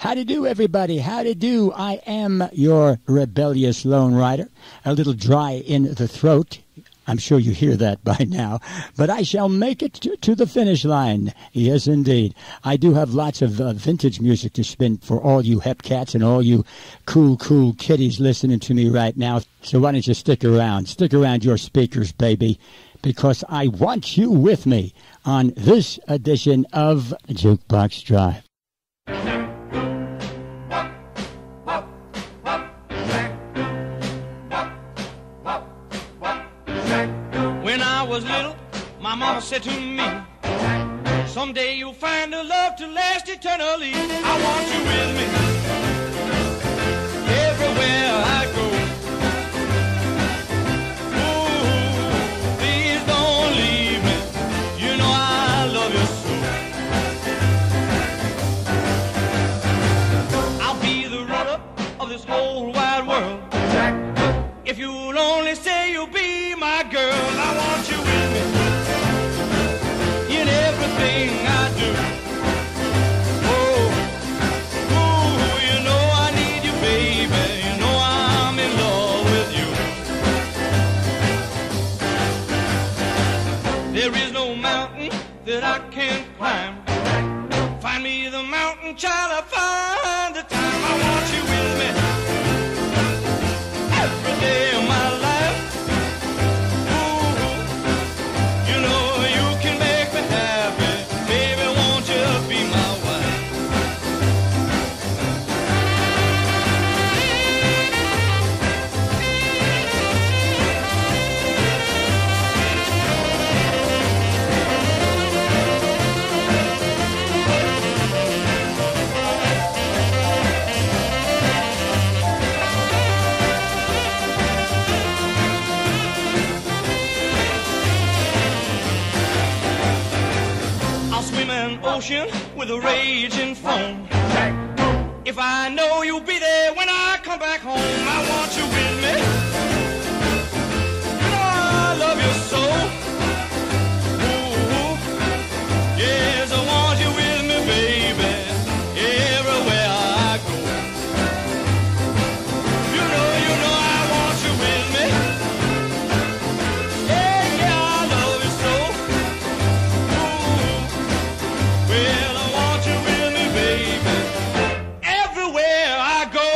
Howdy do, everybody. Howdy do. I am your rebellious Lone Ryder. A little dry in the throat. I'm sure you hear that by now. But I shall make it to the finish line. Yes, indeed. I do have lots of vintage music to spin for all you hep cats and all you cool kitties listening to me right now. So why don't you stick around? Stick around your speakers, baby, because I want you with me on this edition of Jukebox Drive. When I was little, my mama said to me, someday you'll find a love to last eternally. I want you with me everywhere I go. Ooh, please don't leave me. You know I love you so. I'll be the ruler of this whole wide world. If you'll only say you'll be my girl, I want you with me in everything I do. Oh, you know I need you, baby. You know I'm in love with you. There is no mountain that I can't climb. Find me the mountain child, I find the time. I want you with me every day of my life. Ocean with a raging foam. If I know you'll be there when I come back home, I want you with me. You know I love you so. Ooh, yes, I want you with me, baby, everywhere I go. You know I want you with me. Yeah, I love you so. Well, I want you with me, baby, everywhere I go.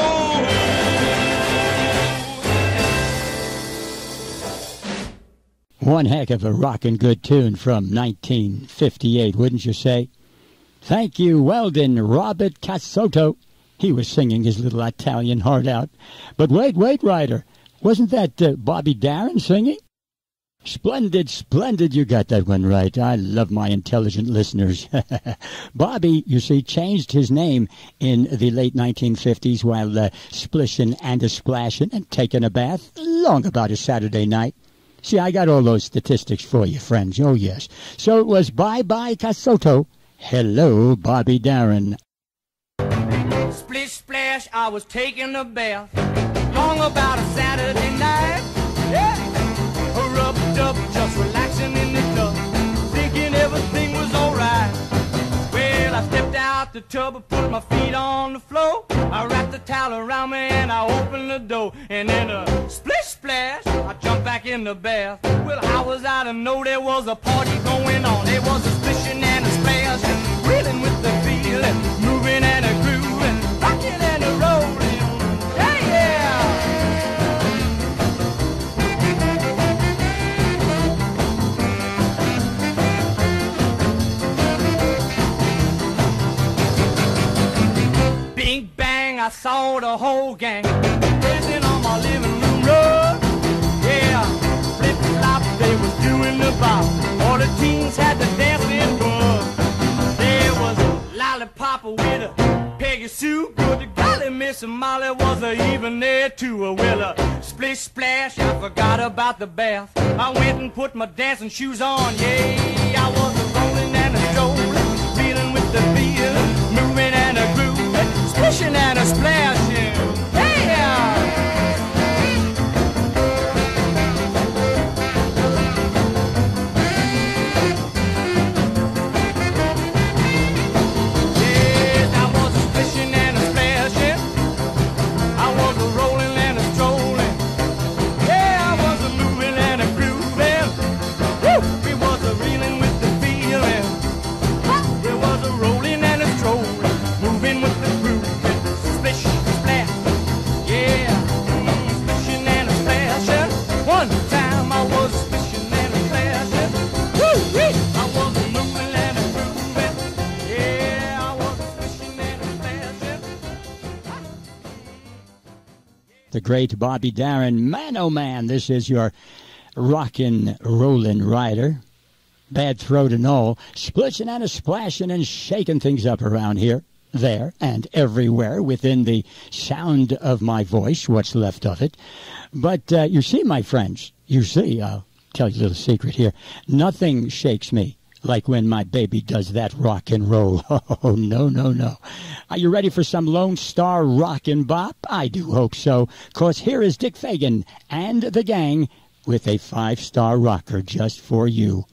One heck of a rockin' good tune from 1958, wouldn't you say? Thank you, Weldon Robert Casotto. He was singing his little Italian heart out. But wait, Ryder. Wasn't that Bobby Darin singing? Splendid, you got that one right. I love my intelligent listeners. Bobby, you see, changed his name in the late 1950s while splishin' and a-splashin' and taking a bath long about a Saturday night. See, I got all those statistics for you, friends. Oh, yes. So it was bye-bye Casotto. Hello, Bobby Darin. Splish splash, I was taking a bath long about a Saturday night. Yeah. Rubbed up, just relaxing in the tub, thinking everything was alright. Well, I stepped out the tub and put my feet on the floor. I wrapped the towel around me and I opened the door. And then a splish splash, I jumped back in the bath. Well, how was I to know there was a party going on? There was a splishing and a splash, and reeling with the feeling, moving and a grooving, rocking and a rolling. Bing bang, I saw the whole gang dancing on my living room rug. Yeah, flip flop, they was doing the bop. All the teens had the dancing bug. There was a lollipop with a Peggy Sue. Good to golly, Miss Molly was even there too. Well, a splish splash, I forgot about the bath. I went and put my dancing shoes on. Yeah, I was a rolling and a strolling, feeling with the feeling, moving and a grooving, splishing and a splashing. Yeah! Yes, I was splishing and a the great Bobby Darin. Man, oh man, this is your rockin', rollin' rider. Bad throat and all, splitting and a-splashing and shaking things up around here, there, and everywhere within the sound of my voice, what's left of it. But you see, my friends, you see, I'll tell you a little secret here, nothing shakes me like when my baby does that rock and roll. Oh, no, no, no. Are you ready for some Lone Star rockin' bop? I do hope so, 'cause here is Dick Fagan and the gang with a 5-star rocker just for you.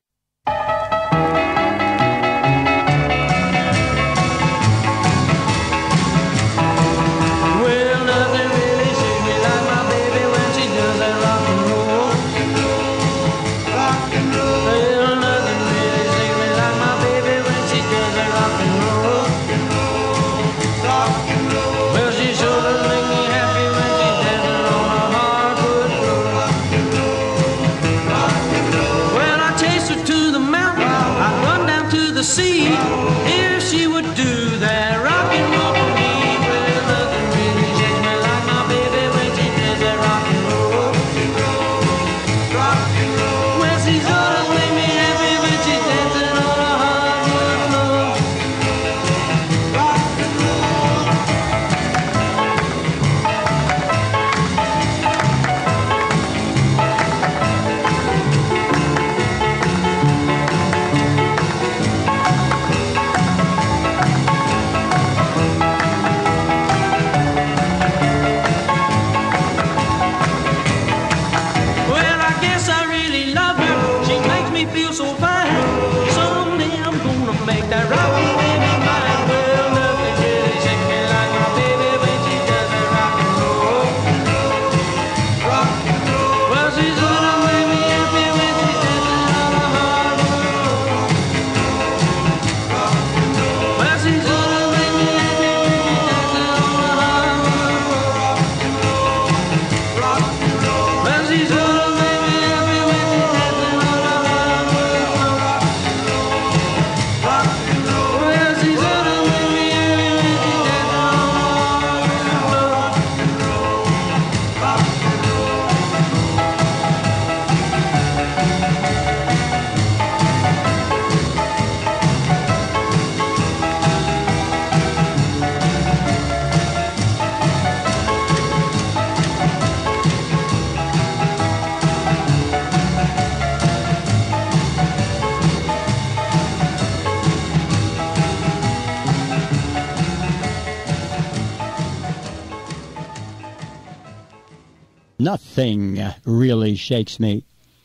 Nothing really shakes me,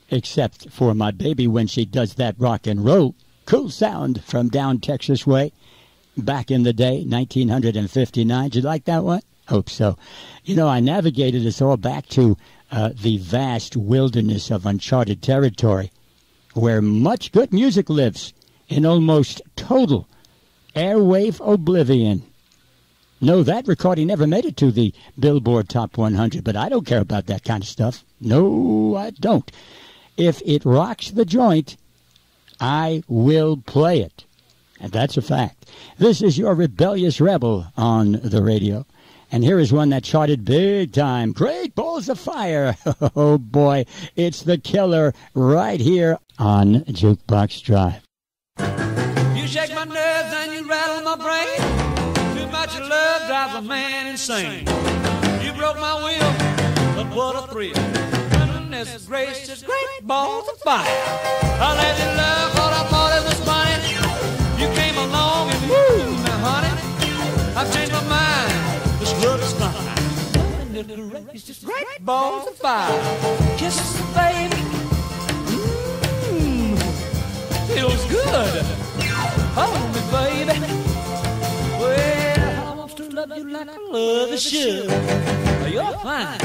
except for my baby when she does that rock and roll. Cool sound from down Texas way. Back in the day, 1959. Did you like that one? Hope so. You know, I navigated us all back to the vast wilderness of uncharted territory, where much good music lives in almost total airwave oblivion. No, that recording never made it to the Billboard Top 100, but I don't care about that kind of stuff. No, I don't. If it rocks the joint, I will play it. And that's a fact. This is your rebellious rebel on the radio. And here is one that charted big time. Great Balls of Fire. Oh, boy. It's the killer right here on Jukebox Drive. You shake my nerves and you rattle my brain. Too much love drives a man insane. You broke my will, but what a thrill. Goodness gracious, great balls of fire. I let you love what I thought it was funny. You came along and woo, now honey, I've changed my mind. This love is fine. It's just great balls of fire. Kisses, baby. Feels good. Hold me, baby. Well, I want to love you like I love you should. You're fine,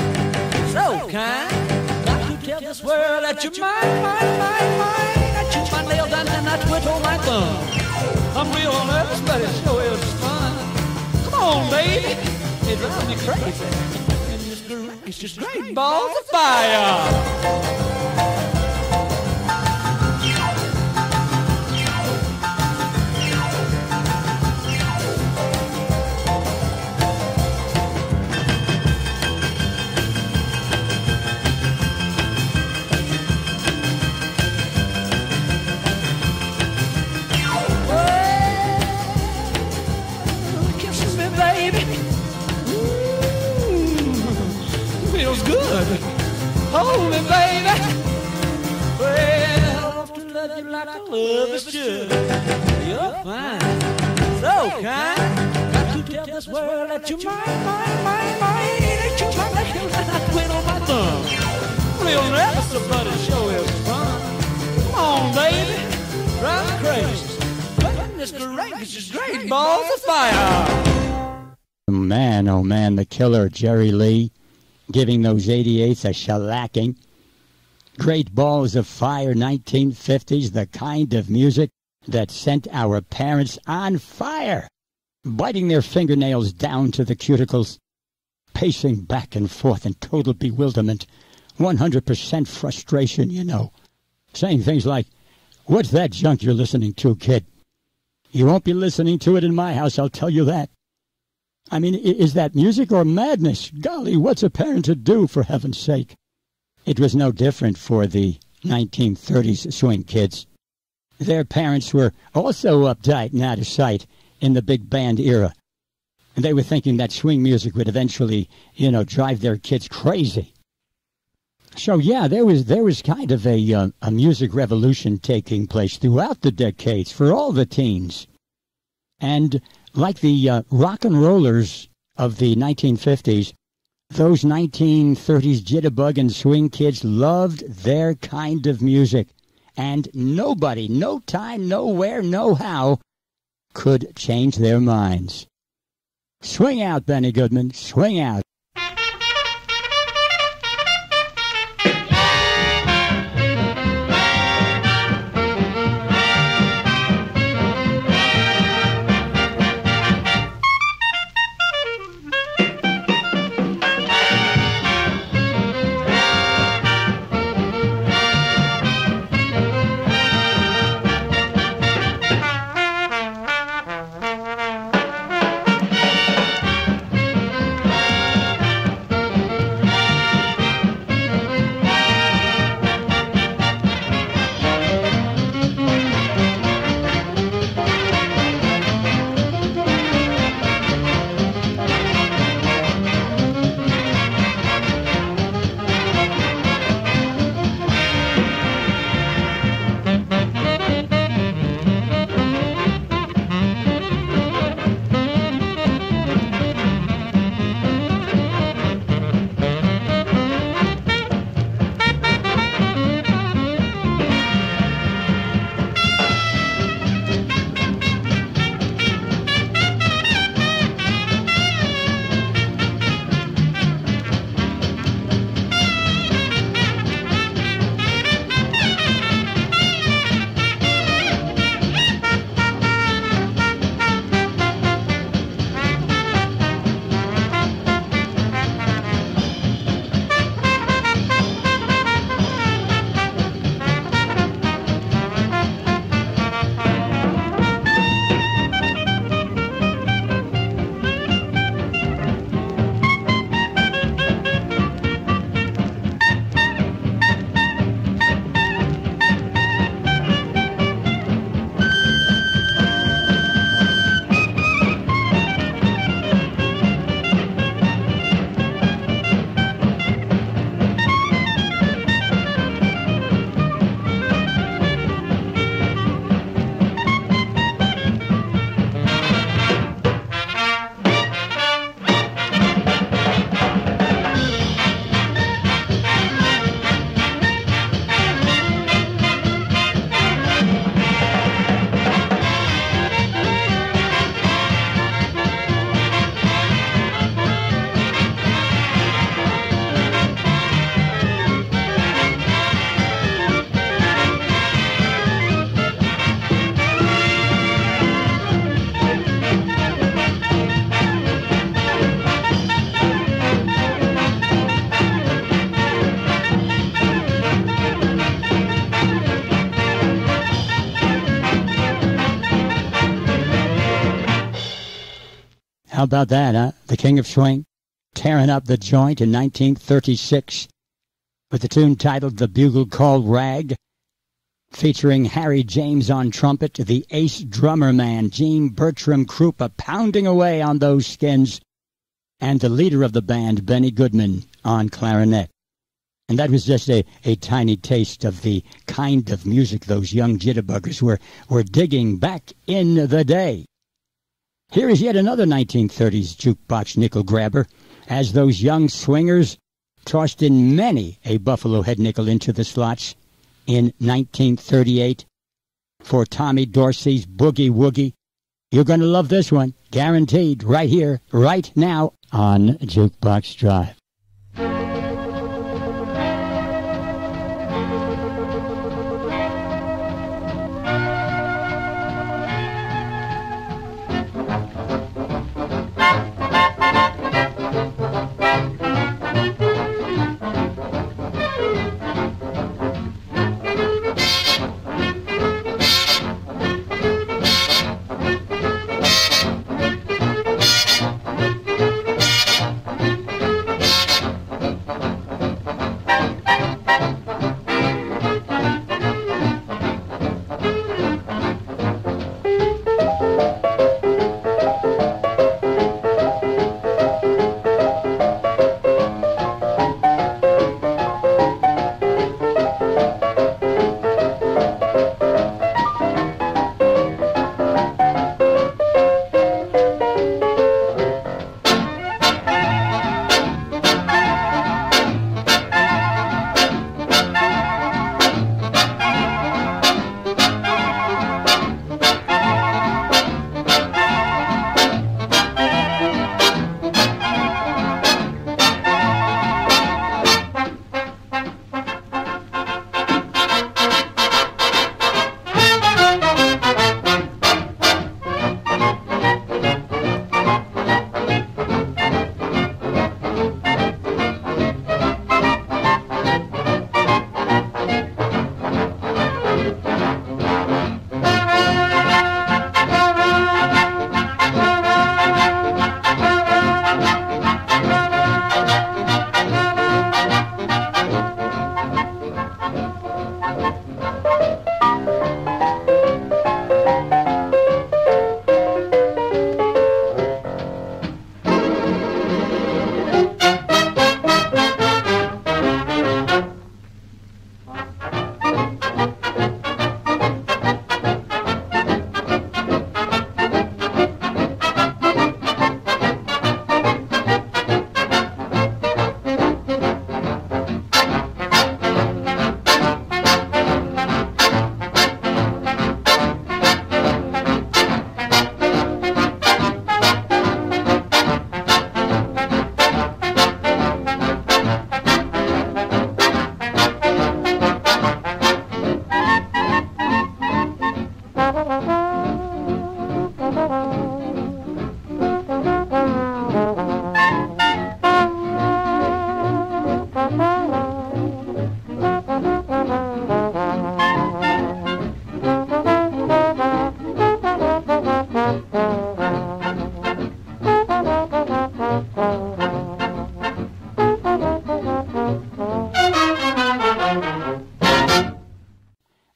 so kind. Got to tell this world that you're mine. I chew my nails and I twiddle my thumb. I'm real nervous, but it sure is fun. Come on, baby, it drives me crazy. And it's just great balls of fire. me, baby. Well, I want to love you like I love is should. You're fine, so kind. Got to tell this world that you're mine, that you're mine, that you're like a twin on my thumb. We'll never somebody show us fun. Come on, baby, drive me crazy. Goodness gracious, great balls of fire. Man, oh man, the killer Jerry Lee giving those 88s a shellacking. Great balls of fire, 1950s, the kind of music that sent our parents on fire, biting their fingernails down to the cuticles, pacing back and forth in total bewilderment, 100% frustration, you know, saying things like, "What's that junk you're listening to, kid? You won't be listening to it in my house, I'll tell you that." I mean, is that music or madness? Golly, what's a parent to do, for heaven's sake? It was no different for the 1930s swing kids. Their parents were also uptight and out of sight in the big band era. And they were thinking that swing music would eventually, drive their kids crazy. So, yeah, there was kind of a music revolution taking place throughout the decades for all the teens. And like the rock and rollers of the 1950s, those 1930s jitterbug and swing kids loved their kind of music. And nobody, no time, nowhere, no how, could change their minds. Swing out, Benny Goodman, swing out. How about that, huh? The King of Swing tearing up the joint in 1936 with the tune titled The Bugle Call Rag, featuring Harry James on trumpet, the ace drummer man, Gene Bertram Krupa, pounding away on those skins, and the leader of the band, Benny Goodman, on clarinet. And that was just a tiny taste of the kind of music those young jitterbuggers were digging back in the day. Here is yet another 1930s jukebox nickel grabber, as those young swingers tossed in many a Buffalo Head nickel into the slots in 1938 for Tommy Dorsey's Boogie Woogie. You're going to love this one, guaranteed, right here, right now on Jukebox Drive.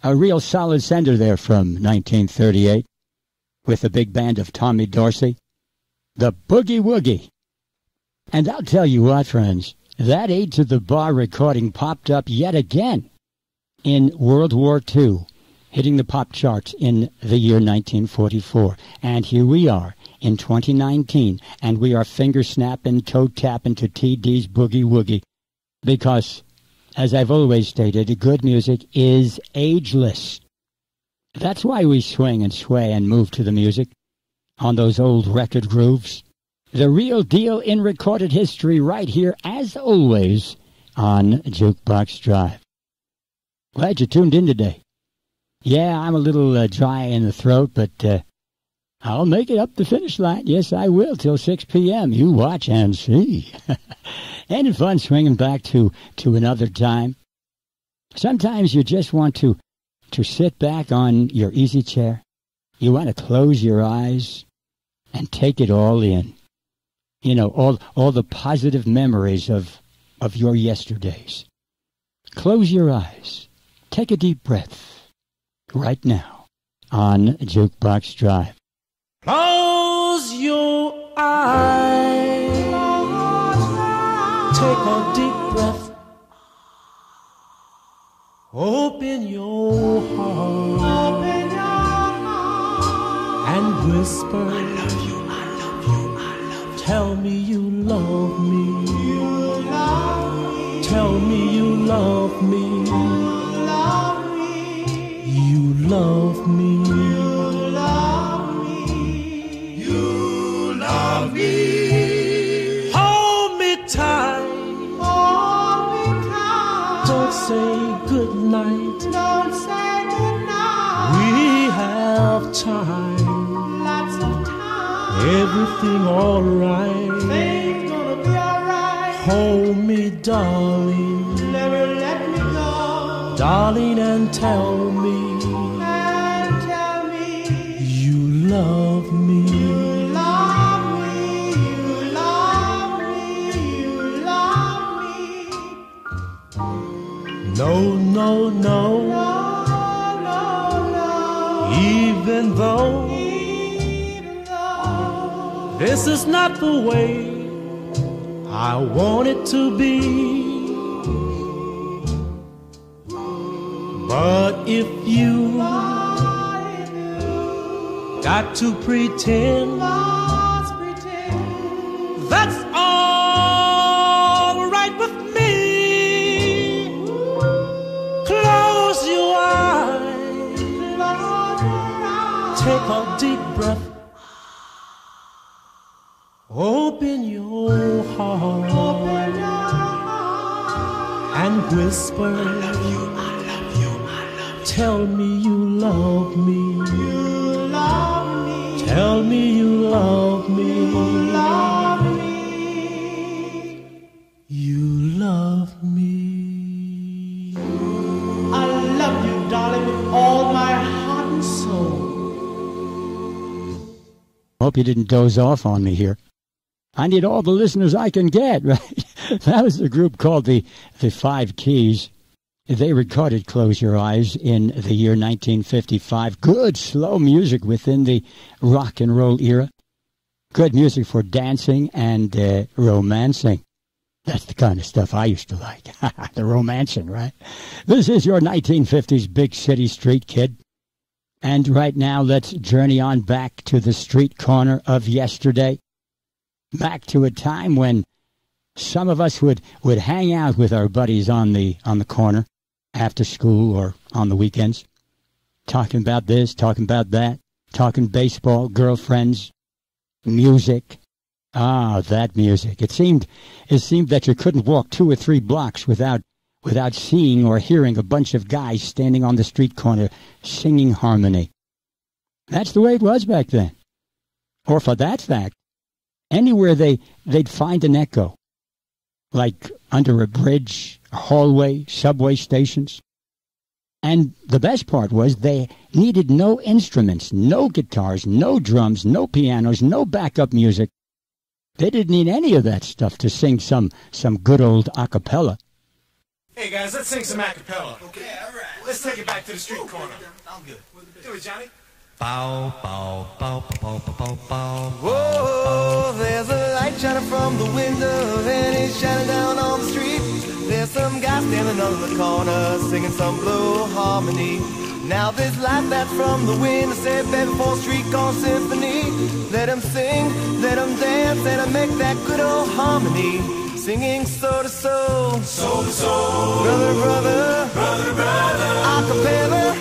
A real solid sender there from 1938 with the big band of Tommy Dorsey, the Boogie Woogie. And I'll tell you what, friends, that Aid to the Bar recording popped up yet again in World War II, hitting the pop charts in the year 1944. And here we are in 2019, and we are finger-snapping, toe-tapping to TD's Boogie Woogie because, as I've always stated, good music is ageless. That's why we swing and sway and move to the music on those old record grooves. The real deal in recorded history right here, as always, on Jukebox Drive. Glad you tuned in today. Yeah, I'm a little dry in the throat, but I'll make it up the finish line. Yes, I will, till 6 p.m. You watch and see. Ain't fun swinging back to another time? Sometimes you just want to sit back on your easy chair. You want to close your eyes and take it all in. You know, all the positive memories of your yesterdays. Close your eyes. Take a deep breath. Right now on Jukebox Drive. Close your eyes. Take a deep breath. Open your heart and whisper, I love you, I love you, I love you. Tell me you love me. You love me. Tell me you love me. You love me. You love me. You love me. Hold me tight. Hold me tight. Don't say good night. Don't say good night. We have time. Lots of time. Everything alright. Things gonna be alright. Hold me, darling. Never let me go. Darling, and tell me. And tell me. You love me. You love me. You love me. You love me. No, no, no. No, no, no. Even though this is not the way I want it to be. But if you got to pretend, that's all right with me. Close your eyes, take a deep breath, open your heart, and whisper, I love you, I love you, I love you. Tell me you love me. You love me. Tell me you love me. You love me. You love me. I love you, darling, with all my heart and soul. Hope you didn't doze off on me here. I need all the listeners I can get, right? That was a group called the Five Keys. They recorded Close Your Eyes in the year 1955. Good slow music within the rock and roll era. Good music for dancing and romancing. That's the kind of stuff I used to like. The romancing, right? This is your 1950s big city street kid. And right now, let's journey on back to the street corner of yesterday. Back to a time when some of us would hang out with our buddies on the corner after school or on the weekends, talking about this, talking about that, talking baseball, girlfriends, music. Ah, that music. It seemed that you couldn't walk 2 or 3 blocks without seeing or hearing a bunch of guys standing on the street corner singing harmony. That's the way it was back then. Or for that fact, anywhere they'd find an echo, like under a bridge, a hallway, subway stations. And the best part was they needed no instruments, no guitars, no drums, no pianos, no backup music. They didn't need any of that stuff to sing some good old a cappella. Hey guys, let's sing some a cappella. Okay, all right. Let's take it back to the street corner. I'm good. Do it, Johnny. Bow, bow, bow, bow, bow, bow, bow. Whoa, there's a light shining from the window, and it's shining down on the street. There's some guy standing on the corner, singing some blue harmony. Now this light that's from the window said, baby, for a street corner symphony. Let him sing, let him dance, and make that good old harmony. Singing soul to soul, soul to soul, brother to brother, brother to brother, a cappella,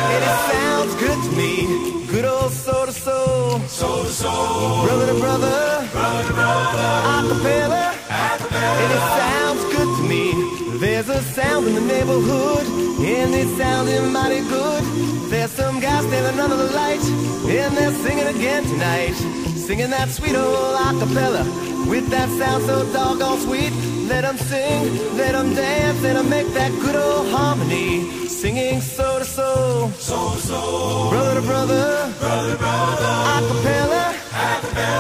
and it sounds good to me. Good old soul to soul, soul to soul, brother to brother, brother to brother, a cappella, and it sounds good to me. There's a sound in the neighborhood, and it's sounding mighty good. There's some guys standing under the light, and they're singing again tonight. Singing that sweet old a cappella, with that sound so doggone sweet. Let them sing, let them dance, and make that good old harmony. Singing soul to soul, soul to soul, brother to brother, brother to brother, a cappella,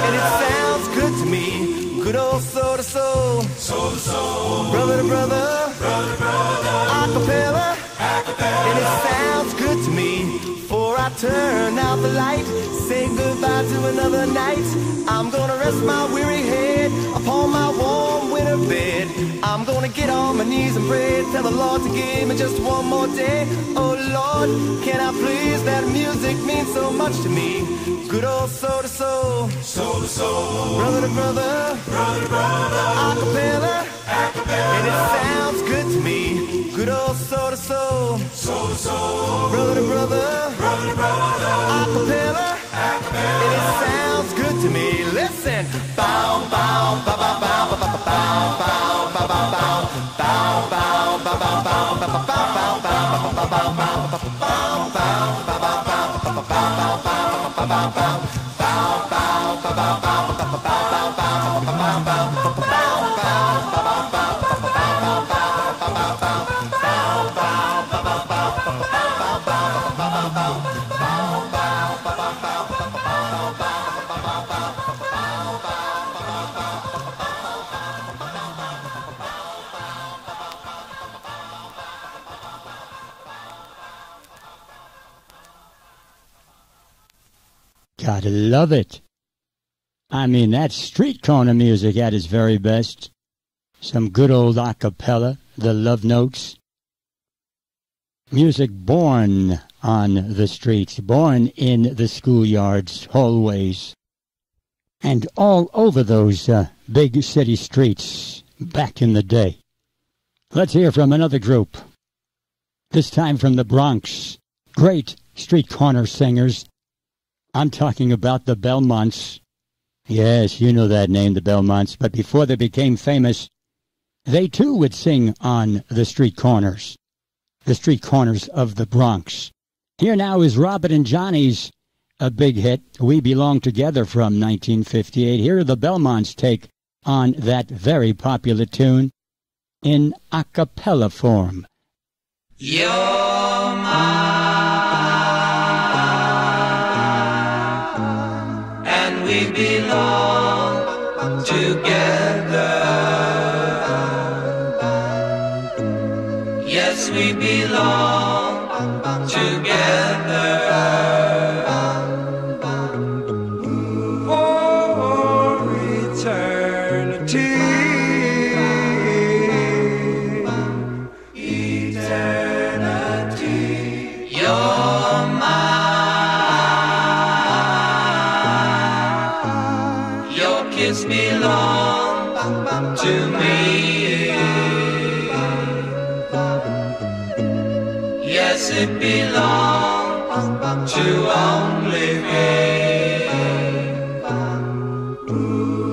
and it sounds good to me. Good old soul to soul, soul to soul, brother to brother, brother to brother, a cappella, and it sounds good to me. Before I turn out the light, say goodbye to another night. I'm gonna rest my weary head upon my warm winter bed. I'm gonna get on my knees and pray, tell the Lord to give me just one more day. Oh Lord, can I please? That music means so much to me. Good old soul to soul, soul to soul, brother to brother, brother to brother, acapella, acapella, and it sounds good to me. Good old soul to soul, soul to soul, brother to brother, brother to brother, acapella, acapella, and it sounds good to me. Listen, bow, bow, bow, bow, bow, bow, bow, bow, bow, bow, bow, bow, bow, bow, bow, bow, bow, bow, Gotta love it. I mean, that's street corner music at its very best. Some good old a cappella, the love notes. Music born on the streets, born in the schoolyards, hallways, and all over those big city streets back in the day. Let's hear from another group, this time from the Bronx. Great street corner singers. I'm talking about the Belmonts. Yes, you know that name, the Belmonts. But before they became famous, they too would sing on the street corners of the Bronx. Here now is Robert and Johnny's a big hit, We Belong Together, from 1958. Here are the Belmonts' take on that very popular tune in a cappella form. You're mine, and we belong together. Yes, we belong together. For eternity. You're mine. Your kiss belongs to me. Yes, it belongs to only me.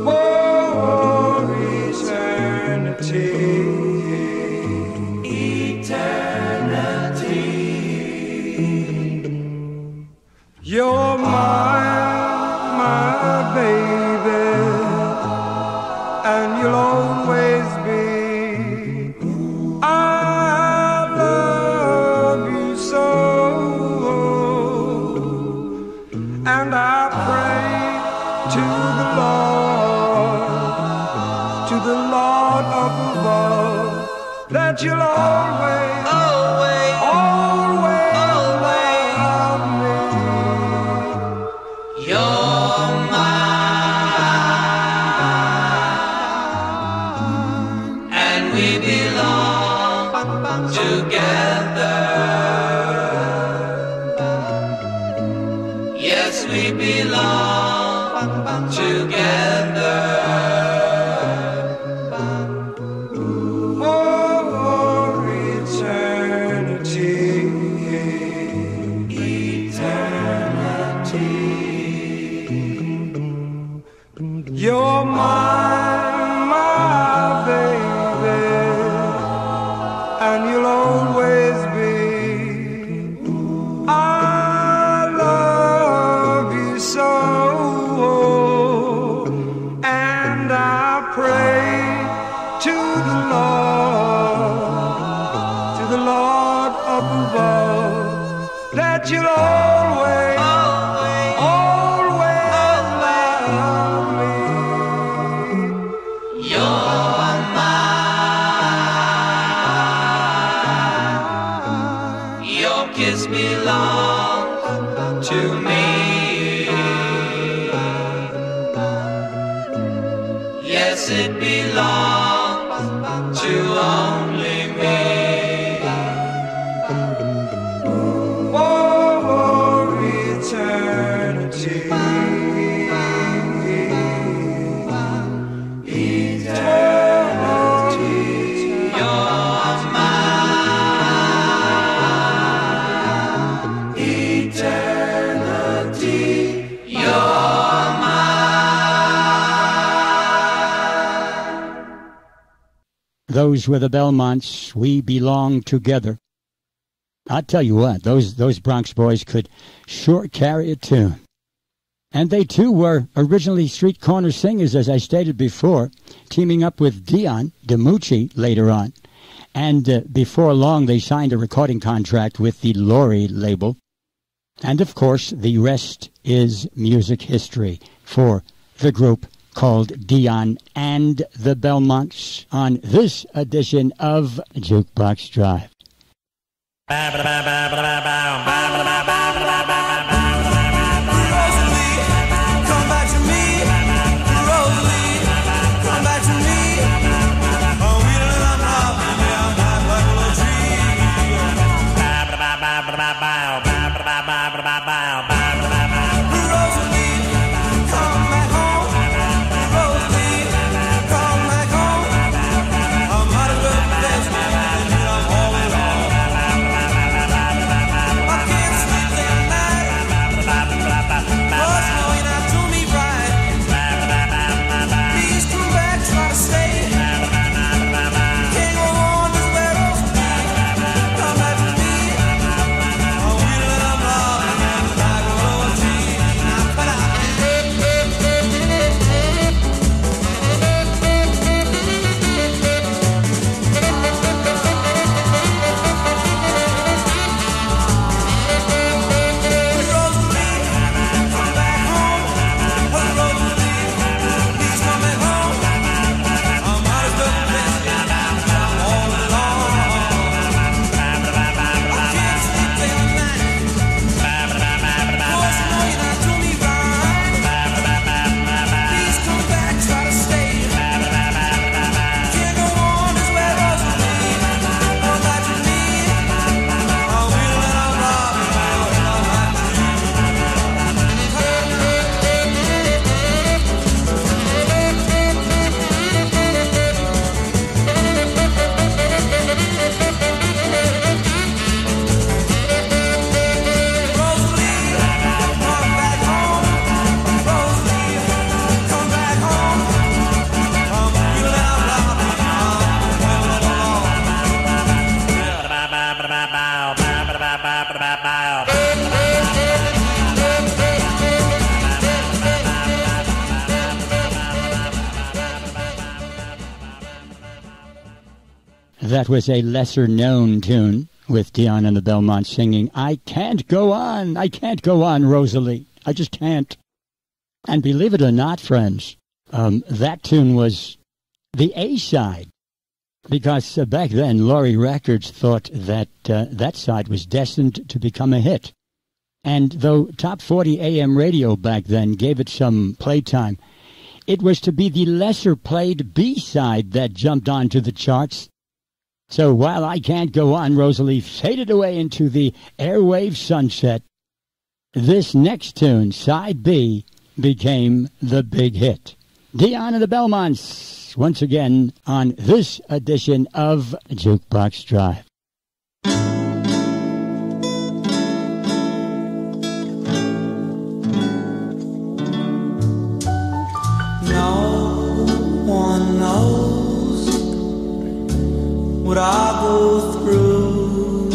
For eternity. You're my baby, and you'll always be. I love you so, and I pray to the Lord up above, that you'll always, always, always love me. You're mine, and we belong together. Yes, we belong together. For eternity. You're my baby, and you'll always be. I love you so, and I pray to the Lord up above, that you'll always, always love me. You're mine. Your kiss belongs to me. Yes, it belongs to you only me. For eternity. Those were the Belmonts. We belong together. I'll tell you what, those Bronx boys could sure carry a tune. And they, too, were originally street corner singers, as I stated before, teaming up with Dion DiMucci later on. And before long, they signed a recording contract with the Lorry label. And, of course, the rest is music history for the group called Dion and the Belmonts on this edition of Jukebox Drive. That was a lesser-known tune with Dion and the Belmonts singing, I Can't Go On, Rosalie. I just can't. And believe it or not, friends, that tune was the A-side, because back then Lorry Records thought that that side was destined to become a hit. And though Top 40 AM radio back then gave it some playtime, it was to be the lesser-played B-side that jumped onto the charts. So while I Can't Go On, Rosalie faded away into the airwave sunset, this next tune, side B, became the big hit. Dion and the Belmonts, once again, on this edition of Jukebox Drive. No one knows what I go through,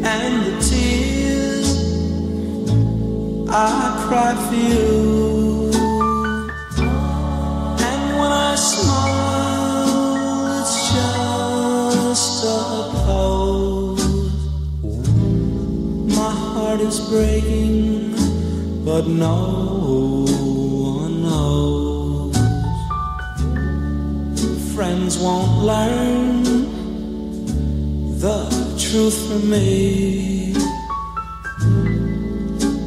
and the tears I cry for you. And when I smile, it's just a pose. My heart is breaking, but no one knows. Friends won't learn the truth from me.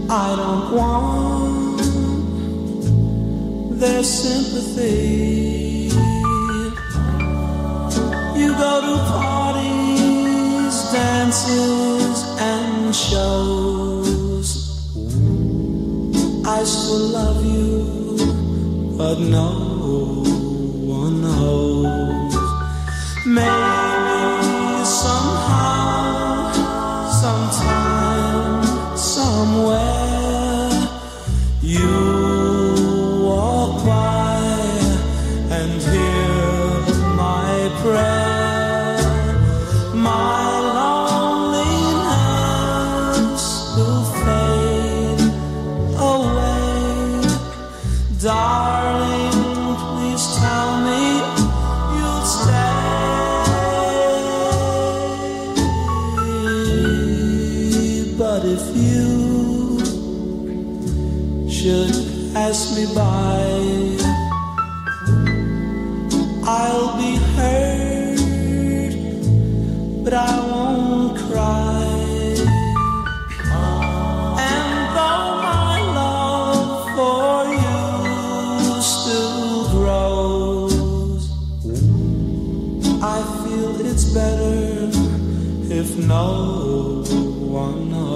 I don't want their sympathy. go to parties, dances, and shows. I still love you, but no one knows. Maybe somehow, sometime, somewhere, you walk by and hear my prayer. My loneliness will fade away. Darling, please tell me you'll stay. But if you should pass me by, I'll be hurt, but I won't cry. And though my love for you still grows, I feel it's better if no one knows.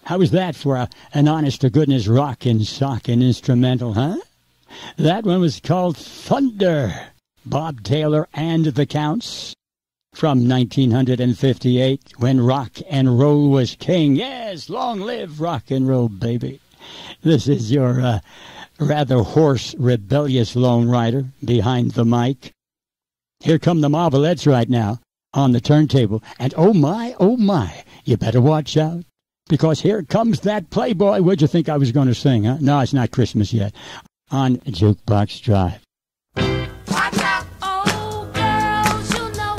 How was that for an honest-to-goodness rockin' sockin' instrumental, huh? That one was called Thunder, Bob Taylor and the Counts, from 1958, when rock and roll was king. Yes, long live rock and roll, baby. This is your rather hoarse, rebellious Lone Ryder behind the mic. Here come the Marvelettes right now on the turntable, and oh my, you better watch out. Because here comes that Playboy. What'd you think I was going to sing, huh? No, it's not Christmas yet. On Jukebox Drive. Watch out. Oh, girls, you know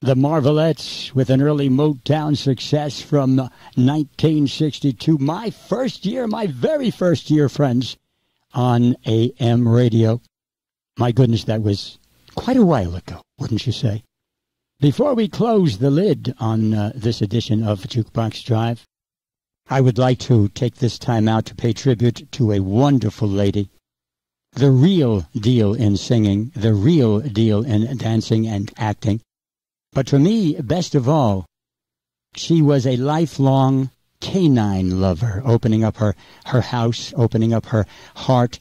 The Marvelettes with an early Motown success from 1962. My very first year, friends, on AM radio. My goodness, that was quite a while ago, wouldn't you say? Before we close the lid on this edition of Jukebox Drive, I would like to take this time out to pay tribute to a wonderful lady. The real deal in singing, the real deal in dancing and acting. But for me, best of all, she was a lifelong canine lover, opening up her house, opening up her heart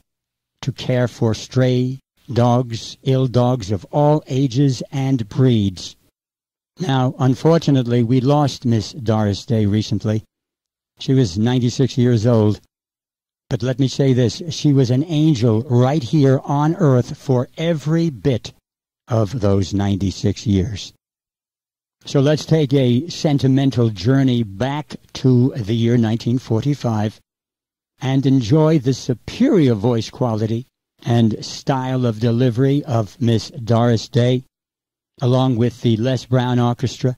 to care for stray dogs, ill dogs of all ages and breeds. Now, unfortunately, we lost Miss Doris Day recently. She was 96 years old. But let me say this, she was an angel right here on earth for every bit of those 96 years. So let's take a sentimental journey back to the year 1945 and enjoy the superior voice quality and style of delivery of Miss Doris Day, along with the Les Brown Orchestra,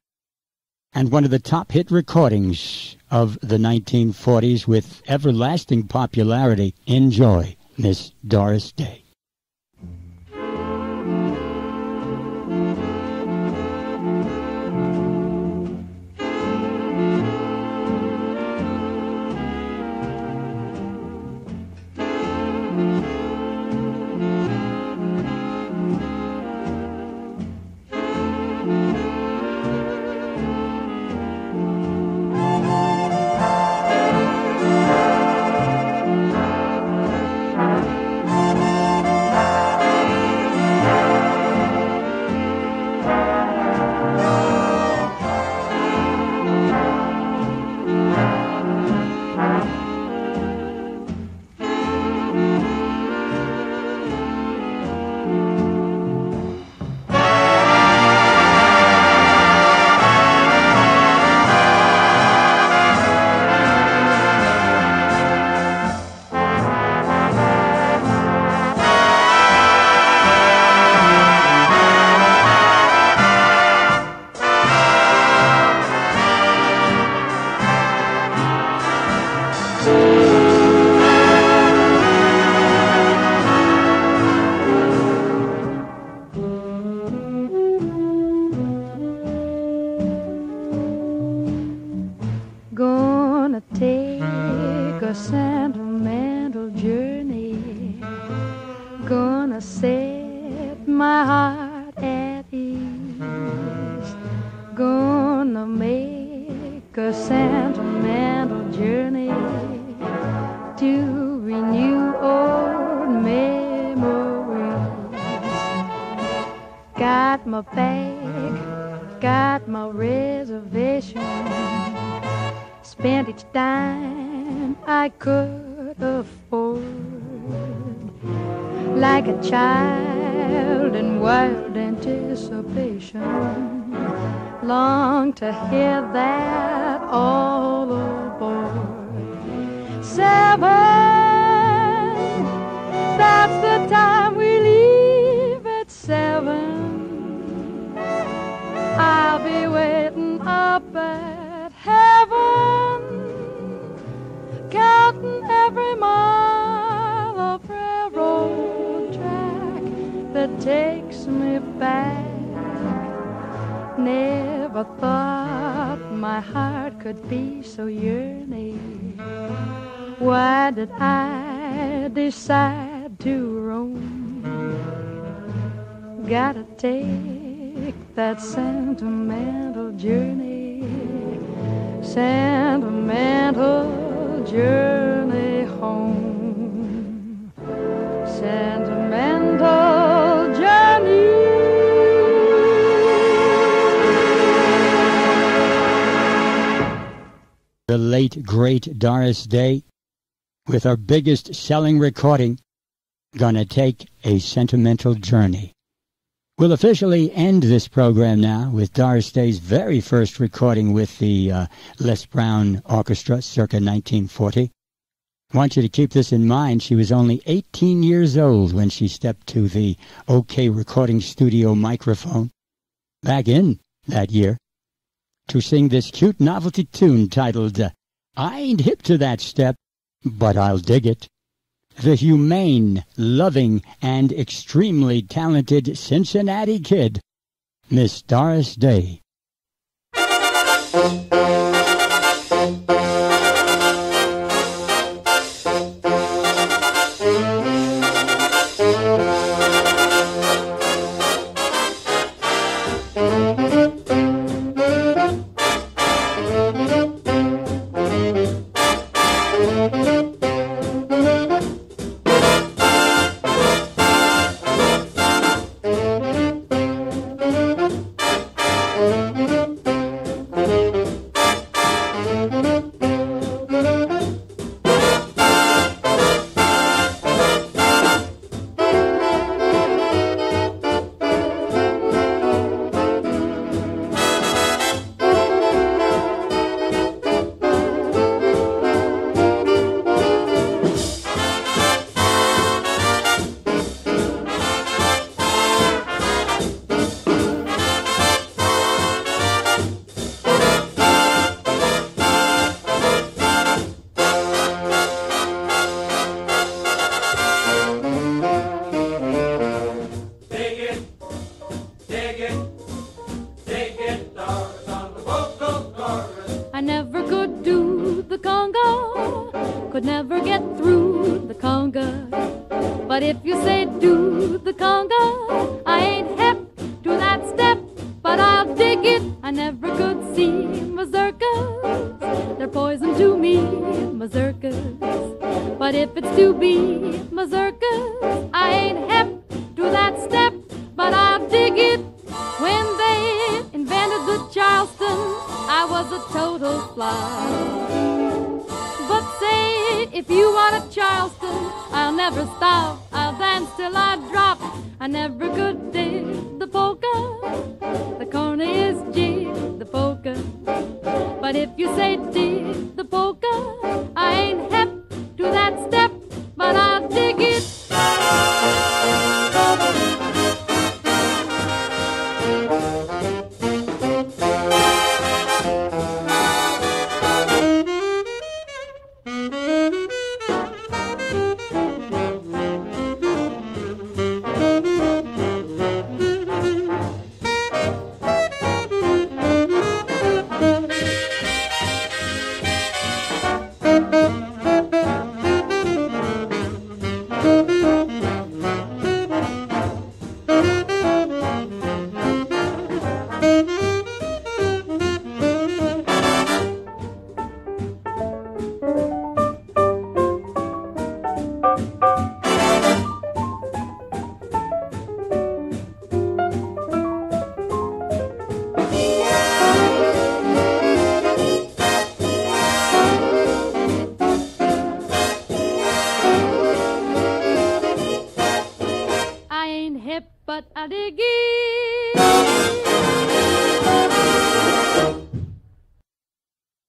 and one of the top hit recordings of the 1940s with everlasting popularity. Enjoy Miss Doris Day. Sentimental journey home, sentimental journey. The late, great Doris Day, with our biggest selling recording, Gonna Take a Sentimental Journey. We'll officially end this program now with Doris Day's very first recording with the Les Brown Orchestra, circa 1940. I want you to keep this in mind. She was only 18 years old when she stepped to the OK Recording Studio microphone back in that year to sing this cute novelty tune titled I Ain't Hip to That Step, But I'll Dig It. The humane, loving, and extremely talented Cincinnati Kid, Miss Doris Day.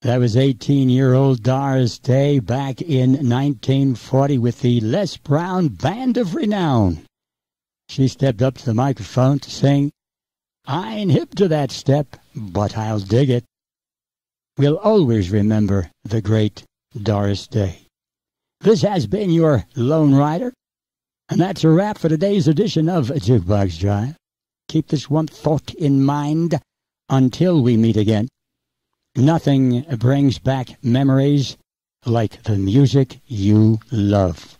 That was 18-year-old Doris Day back in 1940 with the Les Brown Band of Renown. She stepped up to the microphone to sing, I ain't hip to that step, but I'll dig it. We'll always remember the great Doris Day. This has been your Lone Ryder, and that's a wrap for today's edition of Jukebox Drive. Keep this one thought in mind until we meet again. Nothing brings back memories like the music you love.